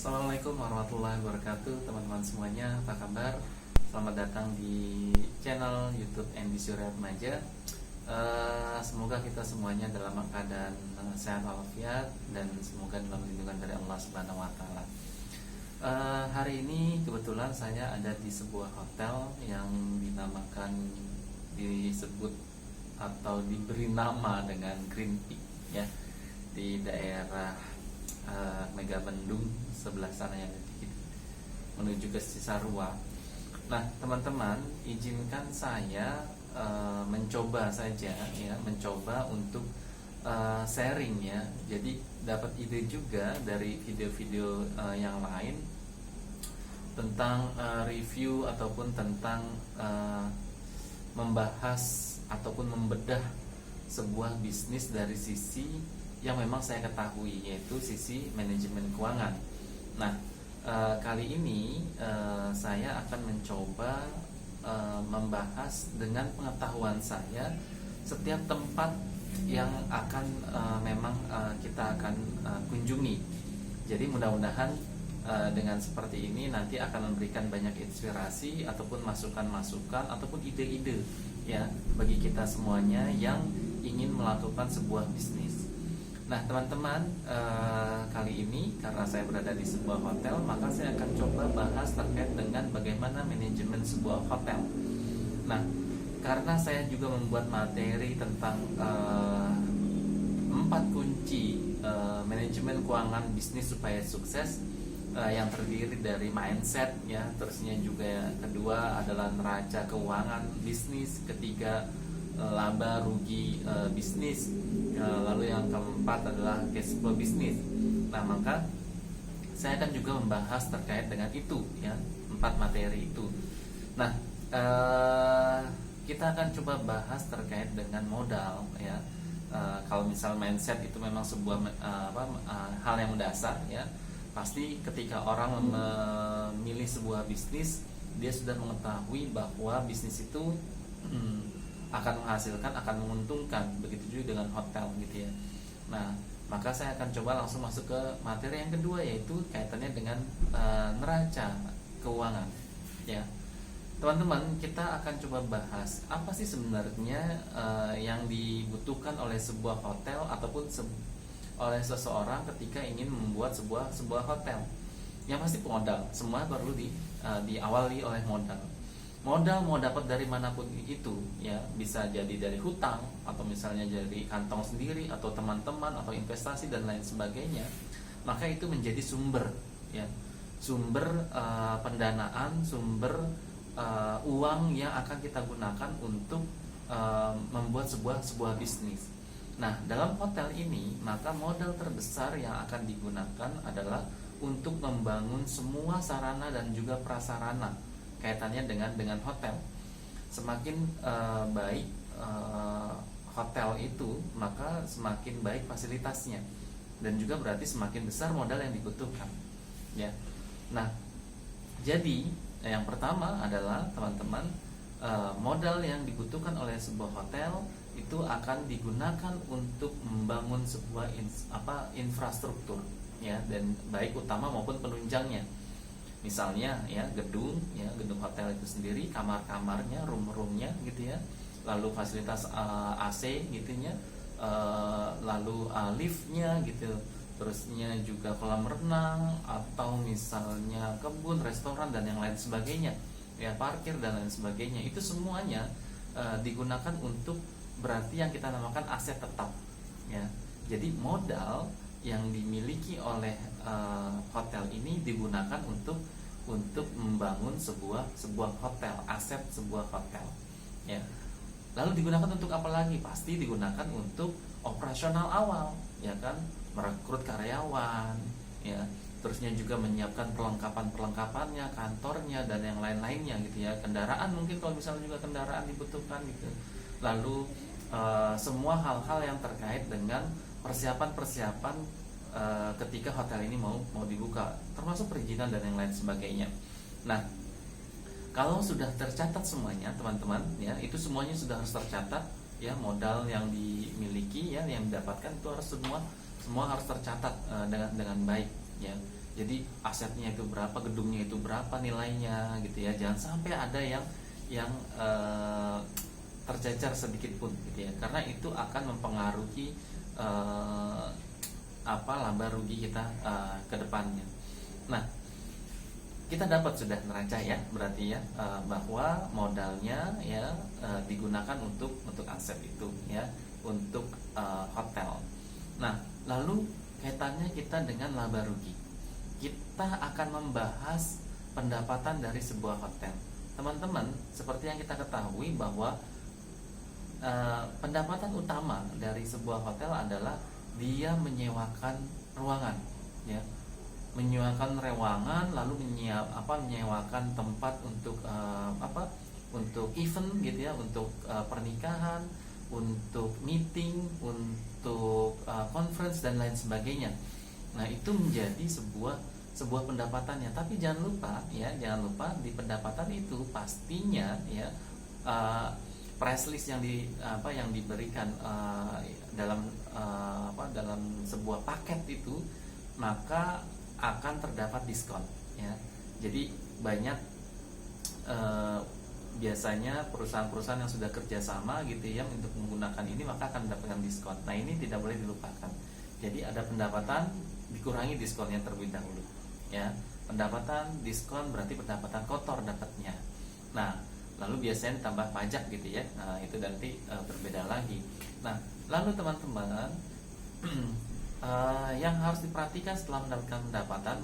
Assalamualaikum warahmatullahi wabarakatuh, teman-teman semuanya, apa kabar? Selamat datang di channel YouTube Andy Surya Remaja. Semoga kita semuanya dalam keadaan sehat walafiat dan semoga dalam lindungan dari Allah Subhanahu Wa Taala. Hari ini kebetulan saya ada di sebuah hotel yang disebut atau diberi nama dengan Green Peak, ya, di daerah Mega Bendung sebelah sana yang menuju ke Cisarua. Nah, teman-teman, izinkan saya mencoba saja, ya, mencoba untuk sharing, ya. Jadi dapat ide juga dari video-video yang lain tentang review ataupun tentang membahas ataupun membedah sebuah bisnis dari sisi yang memang saya ketahui, yaitu sisi manajemen keuangan. Nah, kali ini saya akan mencoba membahas dengan pengetahuan saya setiap tempat yang akan kita akan kunjungi. Jadi mudah-mudahan dengan seperti ini nanti akan memberikan banyak inspirasi ataupun masukan-masukan ataupun ide-ide, ya, bagi kita semuanya yang ingin melakukan sebuah bisnis. Nah, teman-teman, kali ini karena saya berada di sebuah hotel, maka saya akan coba bahas terkait dengan bagaimana manajemen sebuah hotel. Nah, karena saya juga membuat materi tentang 4 kunci manajemen keuangan bisnis supaya sukses, yang terdiri dari mindset, ya, terusnya juga kedua adalah neraca keuangan bisnis, ketiga laba rugi bisnis, lalu yang keempat adalah cash flow bisnis. Nah, maka saya akan juga membahas terkait dengan itu, ya, 4 materi itu. Nah, kita akan coba bahas terkait dengan modal, ya. Kalau misal mindset itu memang sebuah hal yang mendasar, ya. Pasti ketika orang memilih sebuah bisnis, dia sudah mengetahui bahwa bisnis itu akan menghasilkan, akan menguntungkan. Begitu juga dengan hotel, gitu ya. Nah, maka saya akan coba langsung masuk ke materi yang kedua, yaitu kaitannya dengan neraca keuangan, ya. Teman-teman, kita akan coba bahas apa sih sebenarnya yang dibutuhkan oleh sebuah hotel ataupun oleh seseorang ketika ingin membuat sebuah hotel. Yang pasti modal, semua perlu diawali oleh modal. Modal mau dapat dari manapun itu, ya, bisa jadi dari hutang atau misalnya dari kantong sendiri atau teman-teman atau investasi dan lain sebagainya. Maka itu menjadi sumber, ya, sumber pendanaan, sumber uang yang akan kita gunakan untuk membuat sebuah bisnis. Nah, dalam hotel ini, maka modal terbesar yang akan digunakan adalah untuk membangun semua sarana dan juga prasarana kaitannya dengan hotel. Semakin baik hotel itu, maka semakin baik fasilitasnya dan juga berarti semakin besar modal yang dibutuhkan, ya. Nah, jadi yang pertama adalah teman-teman, modal yang dibutuhkan oleh sebuah hotel itu akan digunakan untuk membangun sebuah infrastruktur, ya, dan baik utama maupun penunjangnya. Misalnya, ya, gedung hotel itu sendiri, kamar-kamarnya, room-roomnya, gitu ya, lalu fasilitas AC, gitunya, lalu liftnya, gitu, terusnya juga kolam renang atau misalnya kebun, restoran dan yang lain sebagainya, ya, parkir dan lain sebagainya. Itu semuanya digunakan untuk berarti yang kita namakan aset tetap, ya. Jadi modal yang dimiliki oleh hotel ini digunakan untuk membangun sebuah hotel, aset sebuah hotel, ya. Lalu digunakan untuk apa lagi? Pasti digunakan untuk operasional awal, ya kan, merekrut karyawan, ya, terusnya juga menyiapkan perlengkapannya, kantornya dan yang lain-lainnya, gitu ya. Kendaraan mungkin kalau misalnya juga kendaraan dibutuhkan, gitu. Lalu semua hal-hal yang terkait dengan persiapan ketika hotel ini mau dibuka, termasuk perizinan dan yang lain sebagainya. Nah, kalau sudah tercatat semuanya, teman-teman, ya, itu semuanya sudah harus tercatat, ya, modal yang dimiliki, ya, yang didapatkan itu harus semua harus tercatat dengan baik, ya. Jadi asetnya itu berapa, gedungnya itu berapa nilainya gitu ya. Jangan sampai ada yang tercecer sedikit pun gitu ya, karena itu akan mempengaruhi laba rugi kita ke depannya. Nah, kita dapat sudah neraca ya, berarti ya bahwa modalnya ya digunakan untuk aset itu ya, untuk hotel. Nah, lalu kaitannya kita dengan laba rugi. Kita akan membahas pendapatan dari sebuah hotel. Teman-teman, seperti yang kita ketahui bahwa pendapatan utama dari sebuah hotel adalah dia menyewakan ruangan ya, menyewakan ruangan, lalu menyewakan tempat untuk untuk event gitu ya, untuk pernikahan, untuk meeting, untuk conference dan lain sebagainya. Nah, itu menjadi sebuah pendapatannya. Tapi jangan lupa di pendapatan itu pastinya ya price list yang diberikan dalam sebuah paket itu, maka akan terdapat diskon ya. Jadi banyak biasanya perusahaan-perusahaan yang sudah kerjasama gitu ya untuk menggunakan ini, maka akan mendapatkan diskon. Nah, ini tidak boleh dilupakan. Jadi ada pendapatan dikurangi diskonnya terlebih dahulu ya. Pendapatan diskon berarti pendapatan kotor dapatnya. Nah, lalu biasanya tambah pajak gitu ya. Nah, itu nanti berbeda lagi. Nah, lalu teman-teman yang harus diperhatikan setelah mendapatkan pendapatan,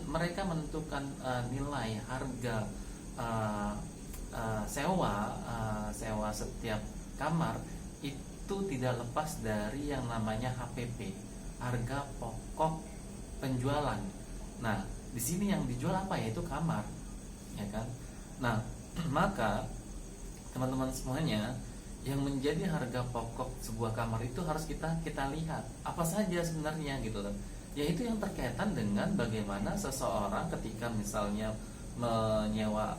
mereka menentukan nilai harga sewa setiap kamar itu tidak lepas dari yang namanya HPP, harga pokok penjualan. Nah, di sini yang dijual apa, yaitu kamar, ya kan? Nah, maka teman-teman semuanya, yang menjadi harga pokok sebuah kamar itu harus kita lihat apa saja sebenarnya gitu loh. Yaitu yang berkaitan dengan bagaimana seseorang ketika misalnya menyewa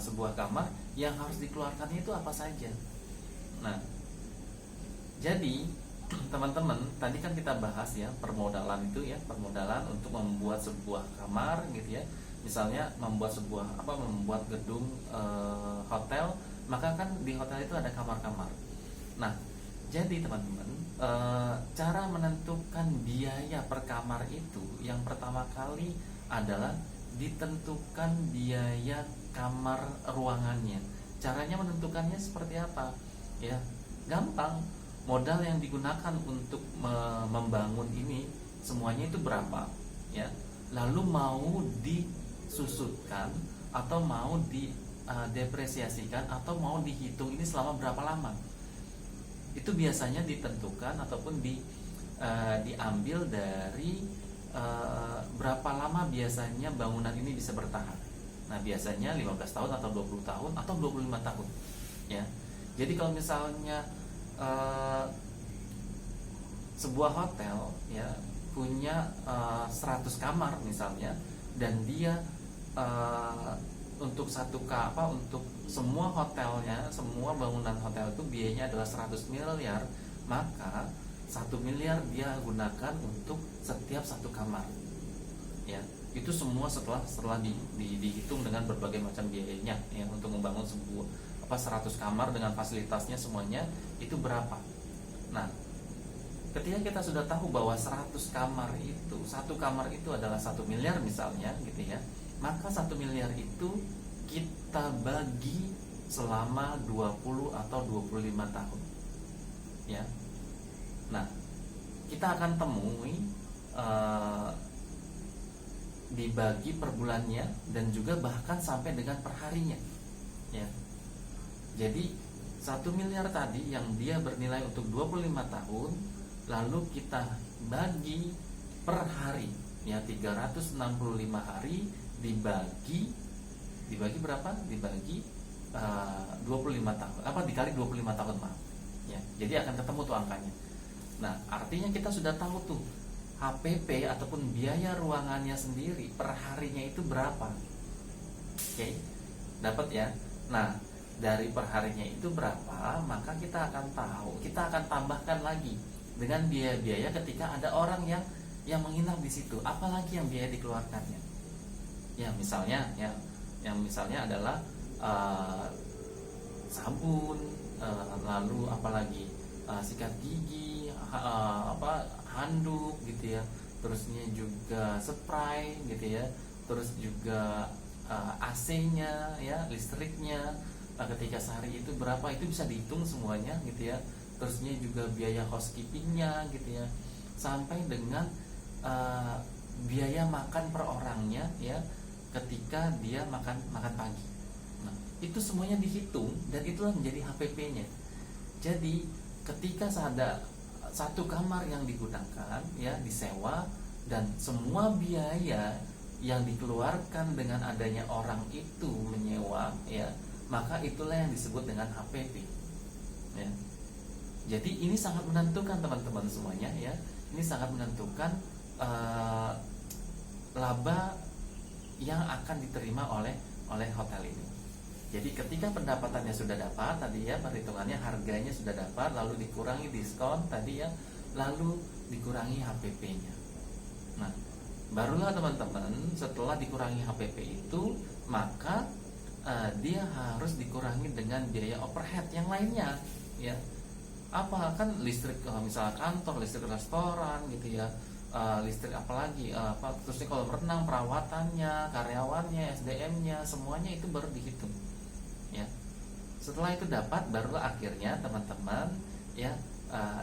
sebuah kamar, yang harus dikeluarkan itu apa saja. Nah, jadi teman-teman, tadi kan kita bahas ya permodalan itu ya, permodalan untuk membuat sebuah kamar gitu ya. Misalnya membuat gedung hotel, maka kan di hotel itu ada kamar-kamar. Nah, jadi teman-teman, cara menentukan biaya per kamar itu yang pertama kali adalah ditentukan biaya kamar ruangannya. Caranya menentukannya seperti apa? Ya, gampang. Modal yang digunakan untuk membangun ini semuanya itu berapa? Ya. Lalu mau disusutkan atau mau depresiasikan atau mau dihitung ini selama berapa lama? Itu biasanya ditentukan ataupun diambil dari berapa lama biasanya bangunan ini bisa bertahan. Nah, biasanya 15 tahun atau 20 tahun atau 25 tahun ya. Jadi kalau misalnya sebuah hotel ya punya 100 kamar misalnya, dan dia untuk untuk semua hotelnya, semua bangunan hotel itu biayanya adalah 100 miliar, maka 1 miliar dia gunakan untuk setiap satu kamar ya. Itu semua setelah dihitung dengan berbagai macam biayanya ya, untuk membangun sebuah 100 kamar dengan fasilitasnya semuanya itu berapa. Nah, ketika kita sudah tahu bahwa 100 kamar itu, satu kamar itu adalah 1 miliar misalnya gitu ya, maka 1 miliar itu kita bagi selama 20 atau 25 tahun ya. Nah, kita akan temui dibagi per bulannya dan juga bahkan sampai dengan per harinya ya. Jadi 1 miliar tadi yang dia bernilai untuk 25 tahun, lalu kita bagi per hari ya, 365 hari dibagi berapa? Dibagi 25 tahun. Dikali 25 tahun, maaf. Ya, jadi akan ketemu tuh angkanya. Nah, artinya kita sudah tahu tuh HPP ataupun biaya ruangannya sendiri per harinya itu berapa. Oke. Dapat ya. Nah, dari perharinya itu berapa, maka kita akan tahu, kita akan tambahkan lagi dengan biaya-biaya ketika ada orang yang yang menginap di situ, apalagi yang biaya dikeluarkannya. Ya misalnya ya, yang misalnya adalah sabun, lalu apalagi sikat gigi, handuk gitu ya, terusnya juga spray gitu ya, terus juga AC-nya ya, listriknya, ketika sehari itu berapa, itu bisa dihitung semuanya gitu ya. Terusnya juga biaya housekeepingnya gitu ya, sampai dengan biaya makan per orangnya ya, ketika dia makan pagi. Nah, itu semuanya dihitung dan itulah menjadi HPP-nya. Jadi ketika ada satu kamar yang digunakan ya, disewa, dan semua biaya yang dikeluarkan dengan adanya orang itu menyewa ya, maka itulah yang disebut dengan HPP ya. Jadi ini sangat menentukan teman-teman semuanya ya. Ini sangat menentukan laba yang akan diterima oleh hotel ini. Jadi ketika pendapatannya sudah dapat tadi ya, perhitungannya harganya sudah dapat, lalu dikurangi diskon tadi ya, lalu dikurangi HPP-nya. Nah, barulah teman-teman setelah dikurangi HPP itu, maka dia harus dikurangi dengan biaya overhead yang lainnya ya. Apa kan, listrik misalnya kantor, listrik restoran gitu ya, listrik apalagi terusnya kalau berenang, perawatannya, karyawannya, SDM-nya, semuanya itu baru dihitung ya. Setelah itu dapat, barulah akhirnya teman-teman ya,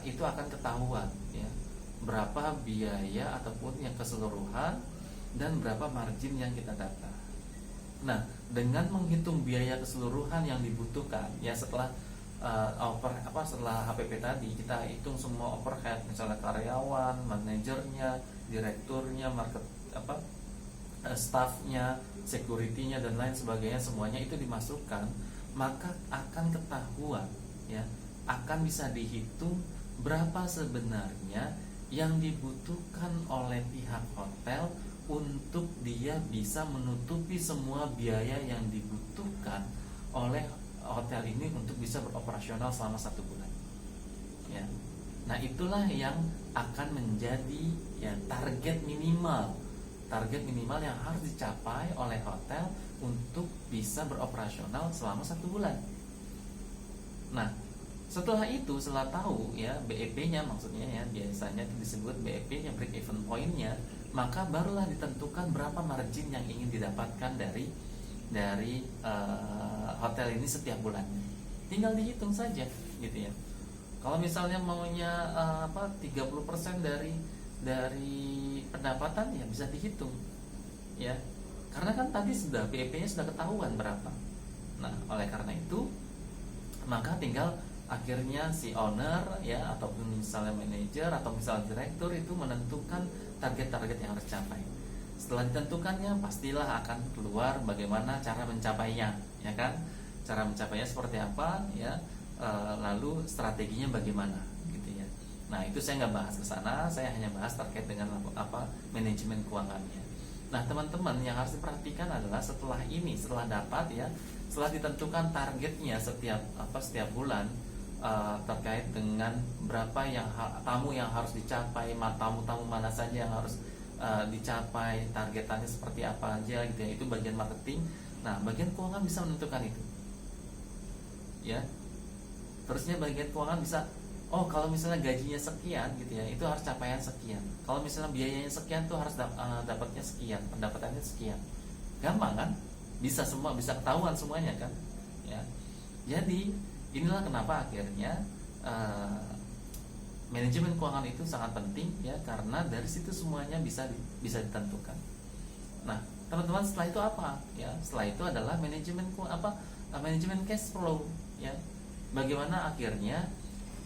itu akan ketahuan ya, berapa biaya ataupun yang keseluruhan dan berapa margin yang kita dapat. Nah, dengan menghitung biaya keseluruhan yang dibutuhkan ya, setelah setelah HPP tadi kita hitung semua overhead, misalnya karyawan, manajernya, direkturnya, market staffnya, securitynya dan lain sebagainya, semuanya itu dimasukkan, maka akan ketahuan ya, akan bisa dihitung berapa sebenarnya yang dibutuhkan oleh pihak hotel untuk dia bisa menutupi semua biaya yang dibutuhkan oleh hotel ini untuk bisa beroperasional selama 1 bulan ya. Nah, itulah yang akan menjadi ya target minimal yang harus dicapai oleh hotel untuk bisa beroperasional selama 1 bulan. Nah, setelah itu, setelah tahu ya BEP-nya, maksudnya ya biasanya itu disebut BEP-nya, break even point-nya, maka barulah ditentukan berapa margin yang ingin didapatkan dari hotel ini setiap bulannya. Tinggal dihitung saja gitu ya. Kalau misalnya maunya 30% dari pendapatan, ya bisa dihitung ya. Karena kan tadi sudah BEP-nya sudah ketahuan berapa. Nah, oleh karena itu maka tinggal akhirnya si owner ya, ataupun misalnya manajer atau misalnya direktur itu menentukan target-target yang harus dicapai. Setelah ditentukannya, pastilah akan keluar bagaimana cara mencapainya, ya kan? Cara mencapainya seperti apa, ya? Lalu strateginya bagaimana, gitu ya. Nah, itu saya nggak bahas ke sana, saya hanya bahas terkait dengan manajemen keuangannya. Nah, teman-teman, yang harus diperhatikan adalah setelah dapat ya, setelah ditentukan targetnya setiap bulan, terkait dengan berapa tamu yang harus dicapai, tamu-tamu mana saja yang harus dicapai, targetannya seperti apa aja gitu ya, itu bagian marketing. Nah, bagian keuangan bisa menentukan itu ya. Terusnya bagian keuangan bisa, kalau misalnya gajinya sekian gitu ya, itu harus capaian sekian. Kalau misalnya biayanya sekian tuh harus dapatnya sekian, pendapatannya sekian. Gampang kan? Bisa ketahuan semuanya kan ya. Jadi inilah kenapa akhirnya manajemen keuangan itu sangat penting ya, karena dari situ semuanya bisa ditentukan. Nah, teman-teman, setelah itu apa ya? Setelah itu adalah manajemen cash flow ya. Bagaimana akhirnya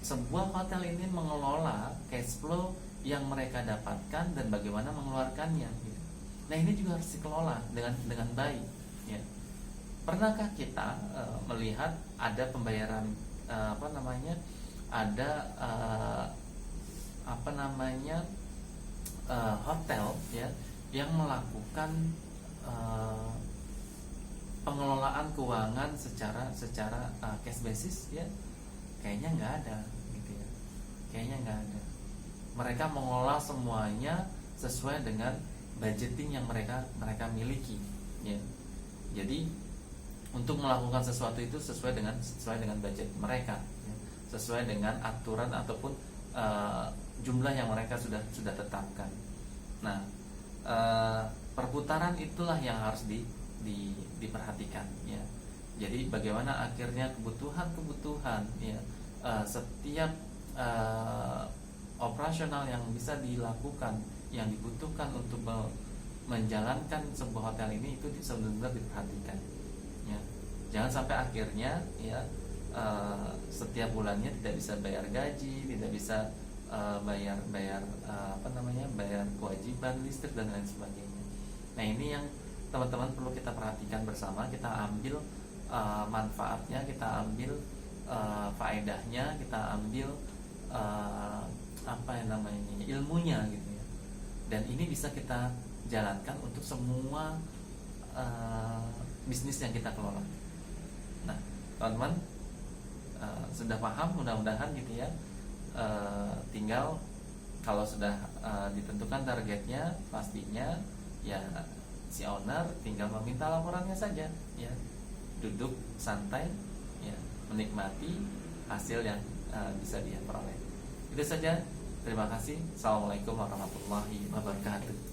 sebuah hotel ini mengelola cash flow yang mereka dapatkan dan bagaimana mengeluarkannya gitu. Nah, ini juga harus dikelola dengan baik ya. Pernahkah kita melihat ada pembayaran hotel ya yang melakukan pengelolaan keuangan secara cash basis ya? Kayaknya nggak ada gitu ya. Kayaknya nggak ada. Mereka mengolah semuanya sesuai dengan budgeting yang mereka miliki, ya. Jadi untuk melakukan sesuatu itu sesuai dengan budget mereka, ya. Sesuai dengan aturan ataupun jumlah yang mereka sudah tetapkan. Nah, perputaran itulah yang harus diperhatikan, ya. Jadi bagaimana akhirnya kebutuhan ya, setiap operasional yang bisa dilakukan, yang dibutuhkan untuk menjalankan sebuah hotel ini itu benar-benar diperhatikan, ya. Jangan sampai akhirnya ya setiap bulannya tidak bisa bayar gaji, tidak bisa bayar bayar kewajiban listrik dan lain sebagainya. Nah, ini yang teman-teman perlu kita perhatikan bersama, kita ambil manfaatnya, kita ambil faedahnya, kita ambil ilmunya gitu ya. Dan ini bisa kita jalankan untuk semua bisnis yang kita kelola. Nah, teman-teman sudah paham mudah-mudahan gitu ya. Tinggal kalau sudah ditentukan targetnya, pastinya ya si owner tinggal meminta laporannya saja, ya. Duduk santai, ya, menikmati hasil yang bisa dia peroleh. Itu saja. Terima kasih. Assalamualaikum warahmatullahi wabarakatuh.